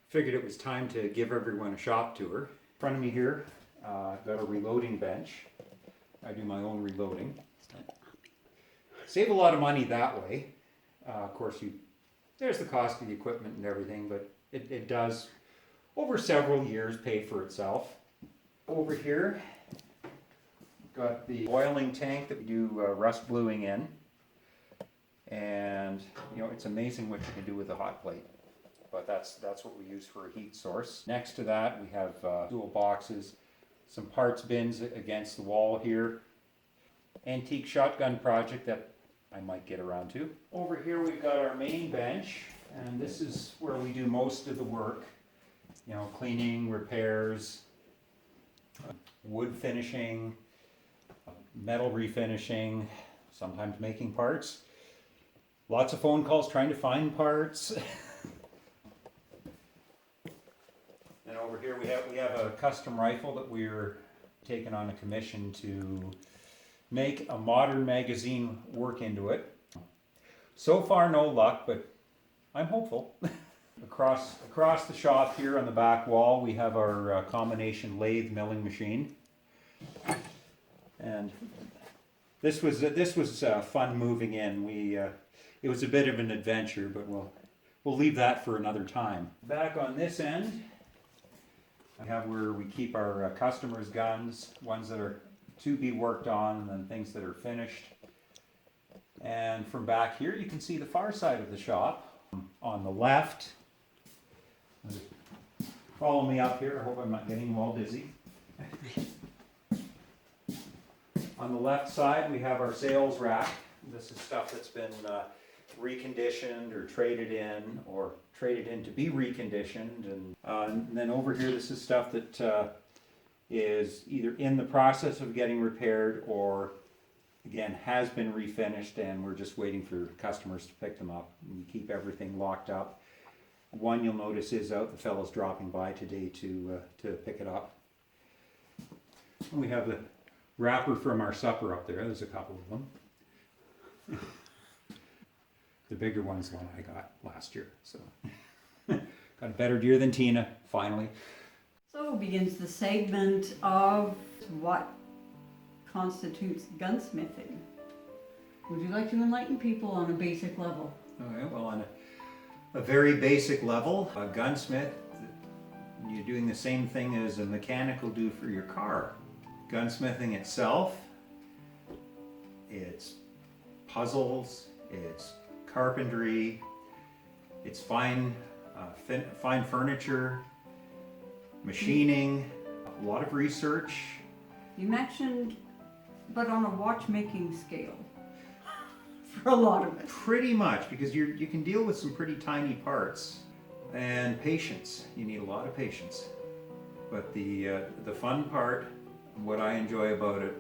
Figured it was time to give everyone a shop tour. In front of me here, I've got a reloading bench. I do my own reloading. Save a lot of money that way. Of course, there's the cost of the equipment and everything, but it does, over several years, pay for itself. Over here, got the boiling tank that we do rust bluing in. And, you know, it's amazing what you can do with a hot plate. But that's what we use for a heat source. Next to that, we have dual boxes, some parts bins against the wall here. Antique shotgun project that I might get around to. Over here we've got our main bench, and this is where we do most of the work. You know, cleaning, repairs, wood finishing, metal refinishing, sometimes making parts. Lots of phone calls trying to find parts. And over here we have a custom rifle that we're taking on a commission to make a modern magazine work into it. So far no luck, but I'm hopeful. Across the shop here on the back wall we have our combination lathe milling machine. And this was fun moving in. It was a bit of an adventure, but we'll leave that for another time. Back on this end, we have where we keep our customers' guns, ones that are to be worked on, and then things that are finished. And from back here, you can see the far side of the shop. On the left, follow me up here. I hope I'm not getting you all dizzy. On the left side, we have our sales rack. This is stuff that's been reconditioned or traded in to be reconditioned. And then over here, this is stuff that is either in the process of getting repaired or, again, has been refinished, and we're just waiting for customers to pick them up. We keep everything locked up. One you'll notice is out. The fellow's dropping by today to pick it up. And we have the wrapper from our supper up there. There's a couple of them. The bigger one's the one I got last year. So got a better deer than Tina, finally. So begins the segment of what constitutes gunsmithing. Would you like to enlighten people on a basic level? Okay, well, on a very basic level, a gunsmith, you're doing the same thing as a mechanic will do for your car. Gunsmithing itself, it's puzzles, it's carpentry, it's fine furniture, machining, a lot of research. You mentioned, but on a watchmaking scale, for a lot of it. Pretty much, because you can deal with some pretty tiny parts. And patience, you need a lot of patience. But the fun part, what I enjoy about it,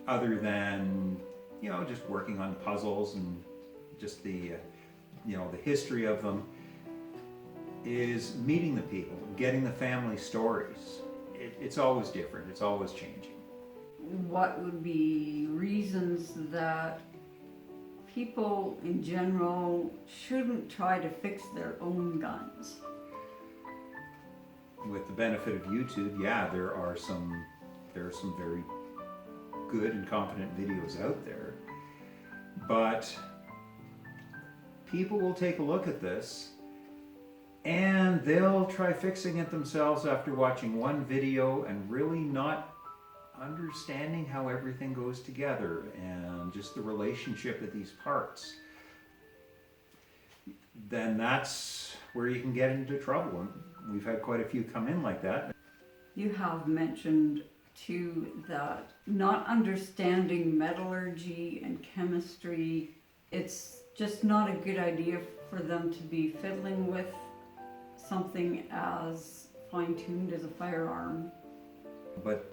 other than, you know, just working on puzzles and just the history of them, is meeting the people, getting the family stories. It's always different, it's always changing. What would be reasons that people in general shouldn't try to fix their own guns? With the benefit of YouTube, yeah, there are some very good and competent videos out there. But people will take a look at this and they'll try fixing it themselves after watching one video and really not understanding how everything goes together and just the relationship of these parts. Then that's where you can get into trouble. And we've had quite a few come in like that. You have mentioned too that not understanding metallurgy and chemistry, it's just not a good idea for them to be fiddling with something as fine-tuned as a firearm. But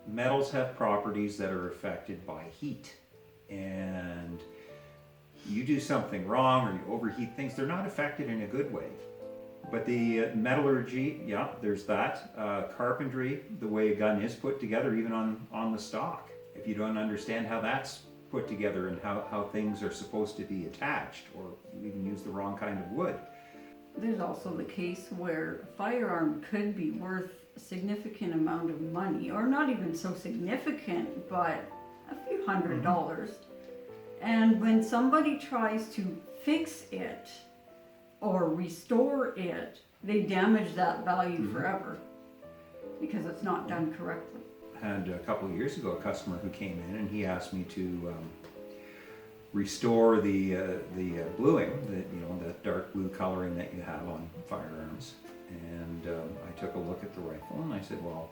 metals have properties that are affected by heat, and you do something wrong or you overheat things, they're not affected in a good way. But the metallurgy, yeah, there's that. Carpentry, the way a gun is put together, even on the stock. If you don't understand how that's put together and how things are supposed to be attached, or you even use the wrong kind of wood, There's also the case where a firearm could be worth a significant amount of money, or not even so significant, but a few $100s. And when somebody tries to fix it or restore it, they damage that value forever because it's not done correctly. Had a couple of years ago a customer who came in and he asked me to restore the bluing, that dark blue coloring that you have on firearms. And I took a look at the rifle and I said, well,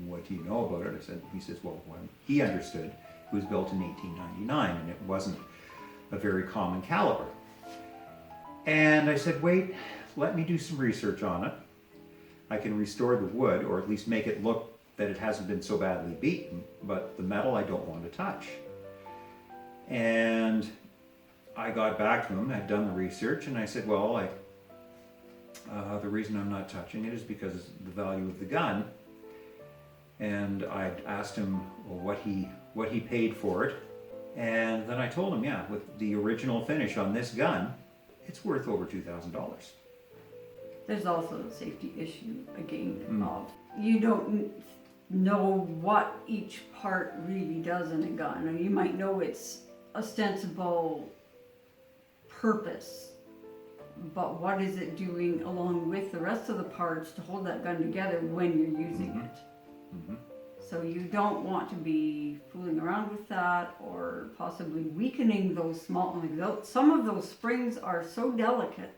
what do you know about it? He says, well, when he understood it was built in 1899 and it wasn't a very common caliber. And I said, wait, let me do some research on it. I can restore the wood, or at least make it look that it hasn't been so badly beaten, but the metal I don't want to touch. And I got back to him, I'd done the research, and I said, well, the reason I'm not touching it is because of the value of the gun. And I asked him what he paid for it. And then I told him, yeah, with the original finish on this gun, it's worth over $2,000. There's also a safety issue again of you don't know what each part really does in a gun. Or you might know its ostensible purpose, but what is it doing along with the rest of the parts to hold that gun together when you're using it? So you don't want to be fooling around with that or possibly weakening those small, some of those springs are so delicate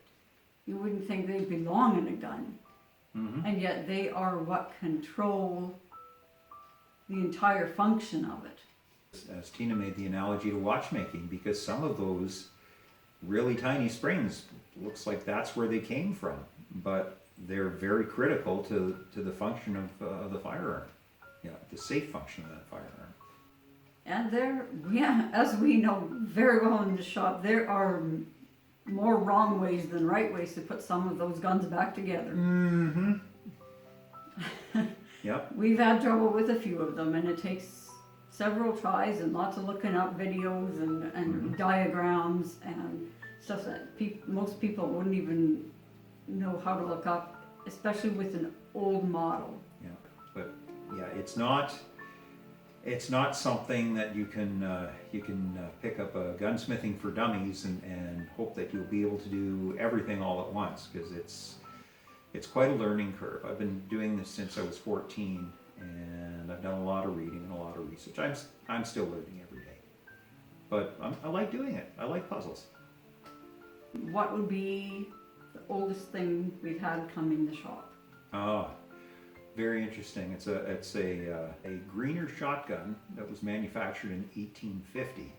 you wouldn't think they belong in a gun. And yet they are what control the entire function of it. As Tina made the analogy to watchmaking, because some of those really tiny springs, looks like that's where they came from, but they're very critical to the function of the firearm, the safe function of that firearm. And there, as we know very well in the shop, there are more wrong ways than right ways to put some of those guns back together. Yep. We've had trouble with a few of them, and it takes several tries and lots of looking up videos and diagrams and stuff that most people wouldn't even know how to look up, especially with an old model. Yeah, but it's not something that you can pick up a gunsmithing for dummies and hope that you'll be able to do everything all at once, because it's quite a learning curve. I've been doing this since I was 14, and I've done a lot of reading and a lot of research. I'm still learning every day, but I like doing it. I like puzzles. What would be the oldest thing we've had come in the shop? Oh, very interesting. It's a Greener shotgun that was manufactured in 1850.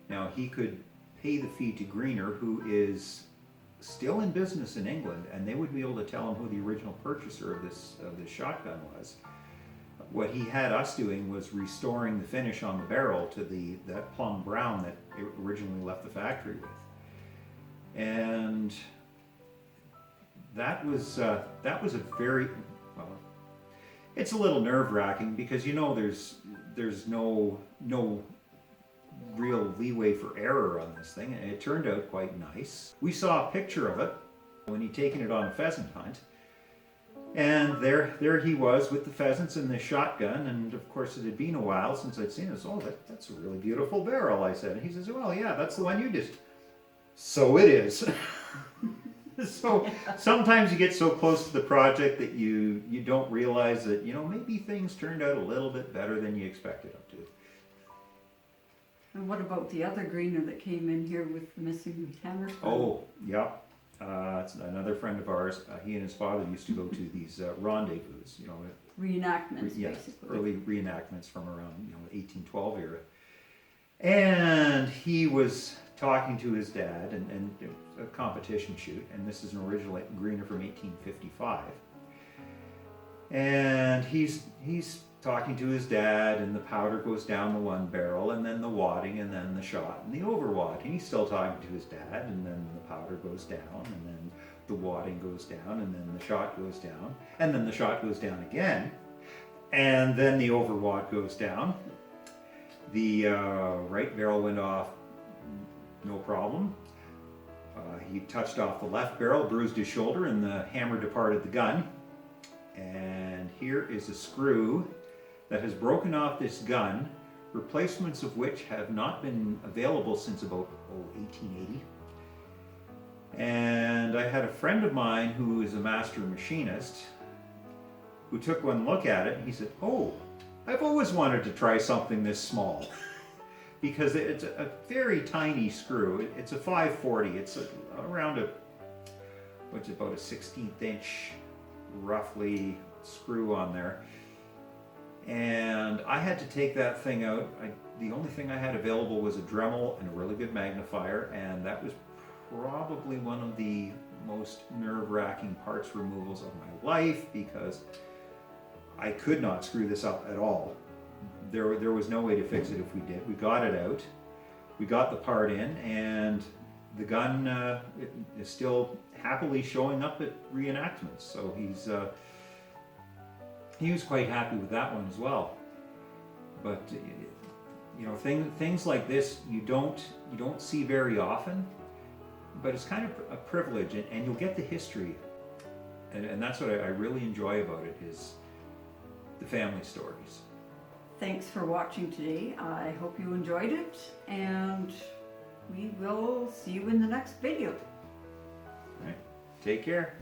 Now he could pay the fee to Greener, who is still in business in England, and they would be able to tell him who the original purchaser of this shotgun was. What he had us doing was restoring the finish on the barrel to that plum brown that it originally left the factory with. And that was a very, well, it's a little nerve-wracking because there's no real leeway for error on this thing, and it turned out quite nice. We saw a picture of it when he'd taken it on a pheasant hunt, and there he was with the pheasants and the shotgun, and of course it had been a while since I'd seen it. So, that's a really beautiful barrel, I said. And he says, well, yeah, that's the one you just... So it is. So sometimes you get so close to the project that you don't realize that, maybe things turned out a little bit better than you expected them to. And what about the other Greener that came in here with the missing hammer spring? Oh, yeah. It's another friend of ours. He and his father used to go to these rendezvous, Reenactments, yes, basically. early reenactments from around 1812 era. And he was talking to his dad, and a competition shoot, and this is an original Greener from 1855. And he's talking to his dad, and the powder goes down the one barrel, and then the wadding, and then the shot, and the overwad. And he's still talking to his dad, and then the powder goes down, and then the wadding goes down, and then the shot goes down, and then the shot goes down again, and then the overwad goes down. The right barrel went off, no problem. He touched off the left barrel, bruised his shoulder, and the hammer departed the gun. And here is a screw that has broken off this gun, replacements of which have not been available since about 1880. And I had a friend of mine who is a master machinist who took one look at it and he said, "Oh, I've always wanted to try something this small." Because it's a very tiny screw. It's a 540. It's around what's about a 16th inch roughly screw on there. And I had to take that thing out. The only thing I had available was a Dremel and a really good magnifier, and that was probably one of the most nerve-wracking parts removals of my life because I could not screw this up at all. There was no way to fix it if we did. We got it out, we got the part in, and the gun is still happily showing up at reenactments. So he was quite happy with that one as well. But you know, things like this you don't see very often, but it's kind of a privilege, and you'll get the history, and that's what I really enjoy about it, is the family stories. Thanks for watching today. I hope you enjoyed it, and we will see you in the next video. All right. Take care.